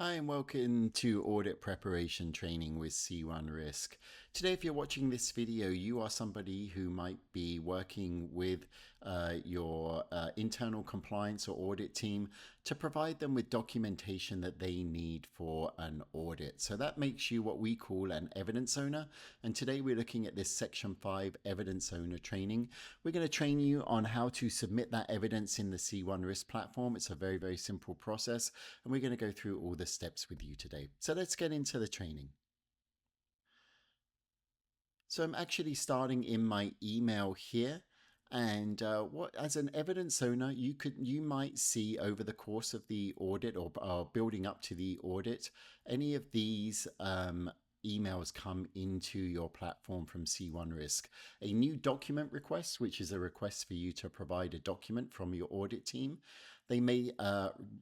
Hi and welcome to Audit Preparation Training with C1 Risk. Today, if you're watching this video, you are somebody who might be working with your internal compliance or audit team to provide them with documentation that they need for an audit. So that makes you what we call an evidence owner. And today we're looking at this Section 5 evidence owner training. We're going to train you on how to submit that evidence in the C1 Risk platform. It's a very, very simple process, and we're going to go through all the steps with you today. So let's get into the training. So I'm actually starting in my email here. And what, as an evidence owner, you might see over the course of the audit or building up to the audit, any of these emails come into your platform from C1 Risk. A new document request, which is a request for you to provide a document from your audit team. They may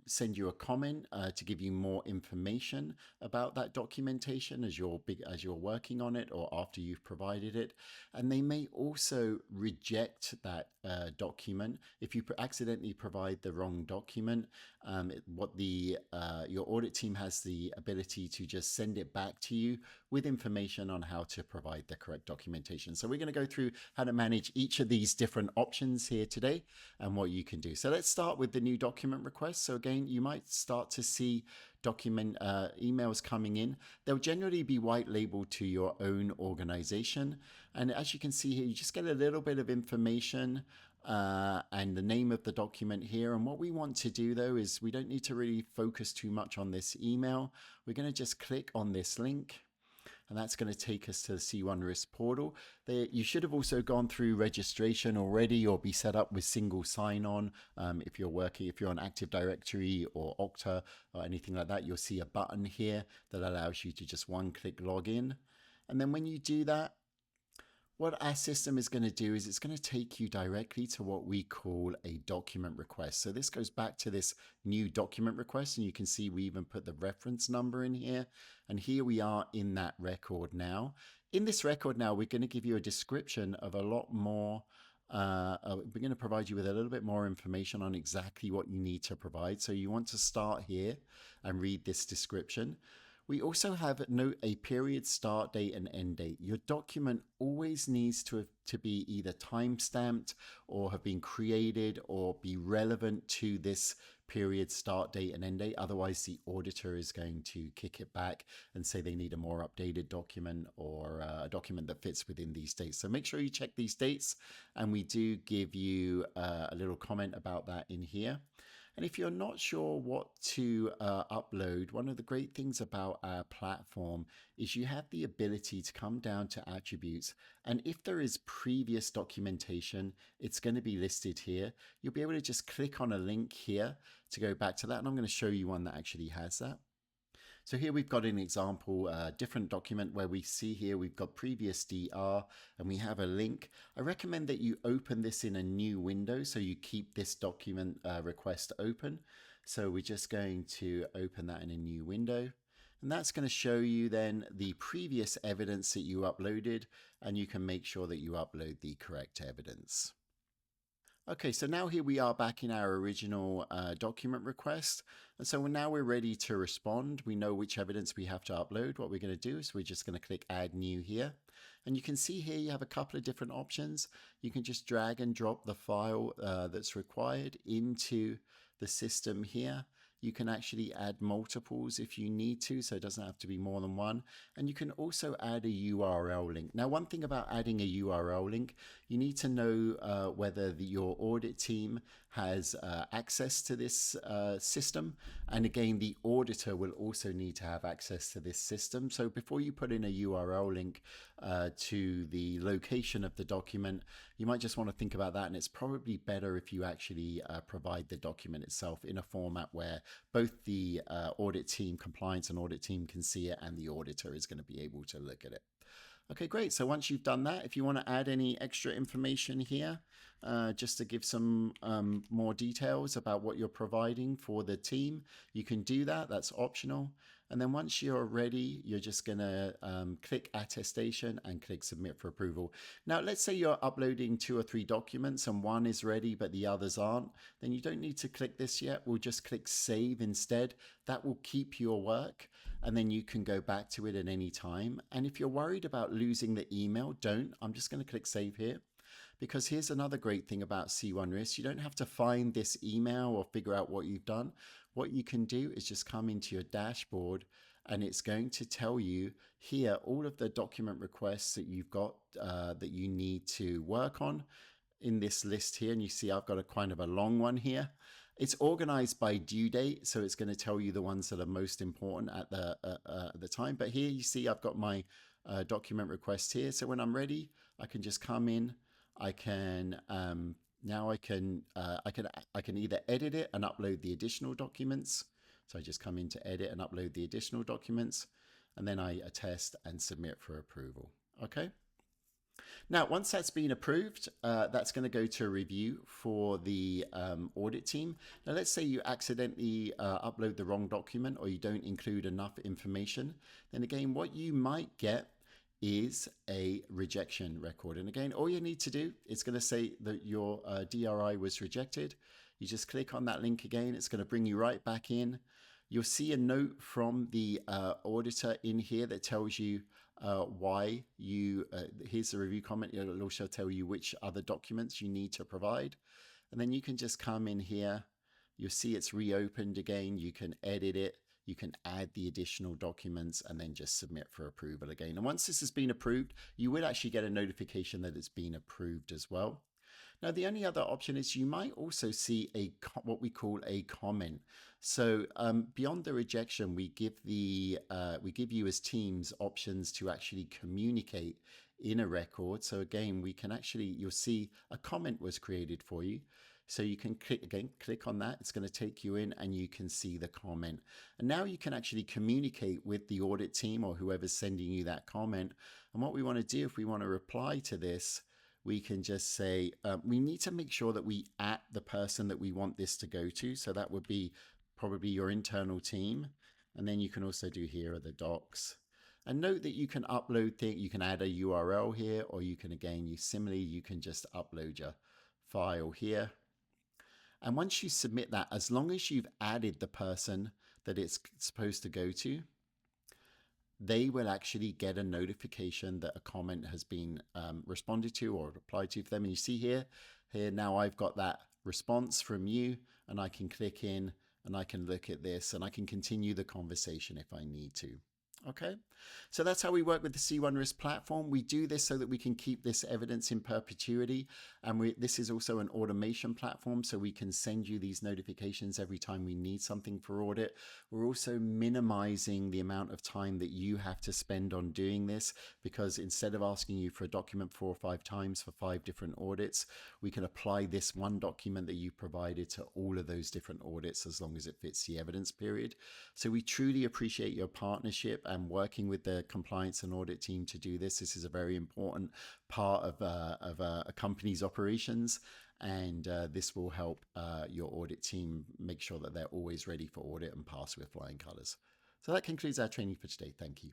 send you a comment to give you more information about that documentation as you're working on it or after you've provided it. And they may also reject that document if you accidentally provide the wrong document. Your audit team has the ability to just send it back to you with information on how to provide the correct documentation. So we're going to go through how to manage each of these different options here today and what you can do. So let's start with the new document request. So again, you might start to see emails coming in. They'll generally be white labeled to your own organization. And as you can see here, you just get a little bit of information and the name of the document here. And what we want to do though is we don't need to really focus too much on this email. We're going to just click on this link, and that's going to take us to the C1 Risk portal. You should have also gone through registration already or be set up with single sign-on. If you're on Active Directory or Okta or anything like that, you'll see a button here that allows you to just one-click log in. And then when you do that, what our system is going to do is it's going to take you directly to what we call a document request. So this goes back to this new document request, and you can see we even put the reference number in here. And here we are in that record now. In this record now, we're going to give you a description of a lot more. We're going to provide you with a little bit more information on exactly what you need to provide. So you want to start here and read this description. We also have a period, start date, and end date. Your document always needs to be either time-stamped or have been created or be relevant to this period, start date, and end date. Otherwise, the auditor is going to kick it back and say they need a more updated document or a document that fits within these dates. So make sure you check these dates, and we do give you a little comment about that in here. And if you're not sure what to upload, one of the great things about our platform is you have the ability to come down to attributes. And if there is previous documentation, it's going to be listed here. You'll be able to just click on a link here to go back to that. And I'm going to show you one that actually has that. So here we've got an example, different document where we see here we've got previous DR and we have a link. I recommend that you open this in a new window so you keep this document request open. So we're just going to open that in a new window. And that's going to show you then the previous evidence that you uploaded, and you can make sure that you upload the correct evidence. Okay, so now here we are back in our original document request. And so now we're ready to respond. We know which evidence we have to upload. What we're going to do is we're just going to click Add New here. And you can see here you have a couple of different options. You can just drag and drop the file that's required into the system here. You can actually add multiples if you need to, so it doesn't have to be more than one. And you can also add a URL link. Now, one thing about adding a URL link, you need to know whether your audit team has access to this system. And again, the auditor will also need to have access to this system. So before you put in a URL link to the location of the document, you might just want to think about that. And it's probably better if you actually provide the document itself in a format where both the audit team, compliance and audit team can see it, and the auditor is going to be able to look at it. Okay, great. So once you've done that, if you want to add any extra information here, just to give some more details about what you're providing for the team. You can do that, that's optional. And then once you're ready, you're just going to click attestation and click submit for approval. Now, let's say you're uploading 2 or 3 documents and one is ready, but the others aren't. Then you don't need to click this yet. We'll just click save instead. That will keep your work and then you can go back to it at any time. And if you're worried about losing the email, don't. I'm just going to click save here. Because here's another great thing about C1 Risk. You don't have to find this email or figure out what you've done. What you can do is just come into your dashboard and it's going to tell you here all of the document requests that you've got that you need to work on in this list here. And you see I've got a kind of a long one here. It's organized by due date, so it's going to tell you the ones that are most important at the time. But here you see I've got my document request here. So when I'm ready, I can just come in. I can now I can either edit it and upload the additional documents. So I just come in to edit and upload the additional documents, and then I attest and submit for approval. Okay. Now, once that's been approved, that's going to go to a review for the audit team. Now, let's say you accidentally upload the wrong document or you don't include enough information. Then again, what you might get is a rejection record. And again, all you need to do is going to say that your DRI was rejected. You just click on that link again. It's going to bring you right back in. You'll see a note from the auditor in here that tells you why you, here's the review comment. It'll also tell you which other documents you need to provide. And then you can just come in here. You'll see it's reopened again. You can edit it. You can add the additional documents and then just submit for approval again. And once this has been approved, you will actually get a notification that it's been approved as well. Now, the only other option is you might also see what we call a comment. So beyond the rejection, we give you as teams options to actually communicate in a record. So again, we can actually, you'll see a comment was created for you. So you can click on that. It's going to take you in and you can see the comment. And now you can actually communicate with the audit team or whoever's sending you that comment. And what we want to do, if we want to reply to this, we can just say, we need to make sure that we at the person that we want this to go to. So that would be probably your internal team. And then you can also do here are the docs. And note that you can upload things, you can add a URL here, or you can, again, you can just upload your file here. And once you submit that, as long as you've added the person that it's supposed to go to, they will actually get a notification that a comment has been responded to or replied to for them. And you see here now I've got that response from you, and I can click in and I can look at this and I can continue the conversation if I need to. Okay, so that's how we work with the C1 Risk platform. We do this so that we can keep this evidence in perpetuity. And this is also an automation platform, so we can send you these notifications every time we need something for audit. We're also minimizing the amount of time that you have to spend on doing this, because instead of asking you for a document 4 or 5 times for 5 different audits, we can apply this one document that you provided to all of those different audits as long as it fits the evidence period. So we truly appreciate your partnership and working with the compliance and audit team to do this. This is a very important part of a company's operations, and this will help your audit team make sure that they're always ready for audit and pass with flying colors. So that concludes our training for today. Thank you.